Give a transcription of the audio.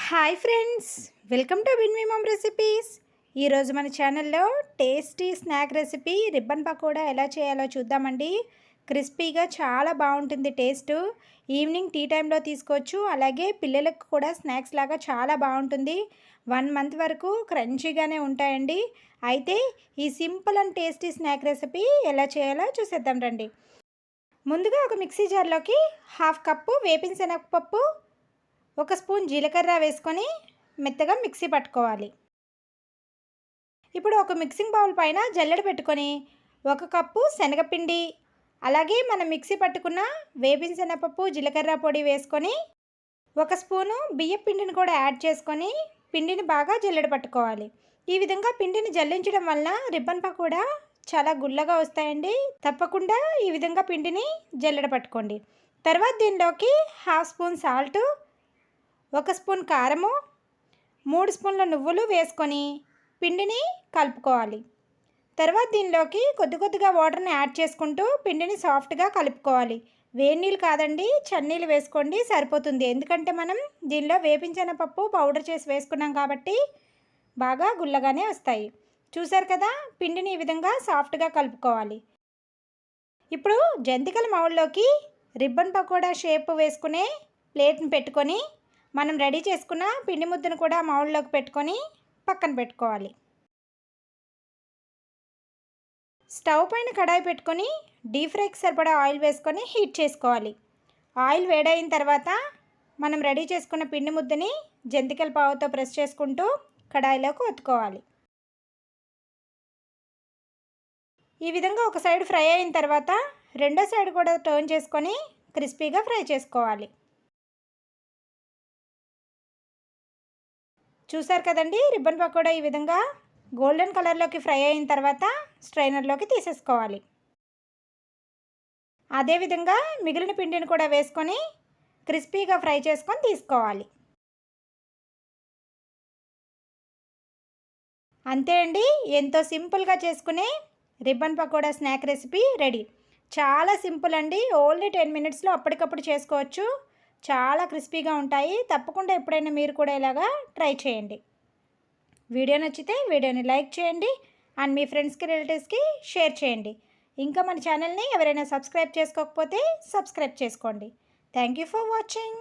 Hi friends, welcome to win me mum recipes. ఈరోజు మన ఛానల్లో tasty snack recipe ribbon pakoda ఎలా చేయాలో చూద్దామండి. క్రిస్పీగా చాలా బాగుంటుంది టేస్ట్. ఈవినింగ్ టీ టైంలో తీసుకోవచ్చు, అలాగే పిల్లలకు కూడా స్నాక్స్ లాగా చాలా బాగుంటుంది. 1 మంత్ వరకు క్రంచీగానే ఉంటాయండి. అయితే ఈ simple and tasty snack recipe ఎలా చేయాలో చూసేద్దాం రండి. ముందుగా ఒక మిక్సీ జార్లోకి 1/2 కప్పు వేపిన శనగపప్పు, 1 స్పూన్ జీలకర్ర వేసుకొని మెత్తగా మిక్సీ పట్టుకోవాలి. ఇప్పుడు ఒక మిక్సింగ్ బౌల్ పైన జల్లెడ పెట్టుకొని 1 కప్పు శనగపిండి, అలాగే మనం మిక్సీ పట్టుకున్న వేపిన శనగపప్పు, జీలకర్ర పొడి వేసుకొని 1 స్పూను బియ్యం పిండిని కూడా యాడ్ చేసుకొని పిండిని బాగా జల్లెడ పట్టుకోవాలి. ఈ విధంగా పిండిని జల్లించడం వల్ల రిబ్బన్ పకోడా చాలా గుల్లగా వస్తాయండి. తప్పకుండా ఈ విధంగా పిండిని జల్లెడ పట్టుకోండి. తర్వాత దీనిలోకి 1/2 స్పూన్ సాల్టు, 1 స్పూన్ కారము, 3 స్పూన్ల నువ్వులు వేసుకొని పిండిని కలుపుకోవాలి. తర్వాత దీనిలోకి కొద్దిగా వాటర్ని యాడ్ చేసుకుంటూ పిండిని సాఫ్ట్గా కలుపుకోవాలి. వేడి నీళ్ళు కాదండి, చన్నీళ్ళు వేసుకోండి సరిపోతుంది. ఎందుకంటే మనం దీనిలో వేపించిన పప్పు పౌడర్ చేసి వేసుకున్నాం కాబట్టి బాగా గుల్లగానే వస్తాయి. చూసారు కదా, పిండిని ఈ విధంగా సాఫ్ట్గా కలుపుకోవాలి. ఇప్పుడు జంతికల మౌల్లోకి రిబ్బన్ పకోడా షేప్ వేసుకునే ప్లేట్ని పెట్టుకొని మనం రెడీ చేసుకున్న పిండి ముద్దను కూడా మౌల్లోకి పెట్టుకొని పక్కన పెట్టుకోవాలి. స్టవ్ పైన కడాయి పెట్టుకొని డీప్ ఫ్రైకి సరిపడా ఆయిల్ వేసుకొని హీట్ చేసుకోవాలి. ఆయిల్ వేడైన తర్వాత మనం రెడీ చేసుకున్న పిండి ముద్దని జంతికల పావుతో ప్రెస్ చేసుకుంటూ కడాయిలోకి ఒత్తుకోవాలి. ఈ విధంగా ఒక సైడ్ ఫ్రై అయిన తర్వాత రెండో సైడ్ కూడా టర్న్ చేసుకొని క్రిస్పీగా ఫ్రై చేసుకోవాలి. చూసారు కదండి, రిబ్బన్ పకోడా ఈ విధంగా గోల్డెన్ కలర్లోకి ఫ్రై అయిన తర్వాత స్ట్రైనర్లోకి తీసేసుకోవాలి. అదేవిధంగా మిగిలిన పిండిని కూడా వేసుకొని క్రిస్పీగా ఫ్రై చేసుకొని తీసుకోవాలి. అంతే అండి, ఎంతో సింపుల్గా చేసుకునే ribbon pakoda snack recipe ready. చాలా సింపుల్ అండి, ఓన్లీ 10 మినిట్స్లో అప్పటికప్పుడు చేసుకోవచ్చు. చాలా క్రిస్పీగా ఉంటాయి. తప్పకుండా ఎప్పుడైనా మీరు కూడా ఇలాగా ట్రై చేయండి. వీడియో నచ్చితే వీడియోని లైక్ చేయండి అండ్ మీ ఫ్రెండ్స్కి, రిలేటివ్స్కి షేర్ చేయండి. ఇంకా మన ఛానల్ని ఎవరైనా సబ్స్క్రైబ్ చేసుకోకపోతే సబ్స్క్రైబ్ చేసుకోండి. Thank you for watching.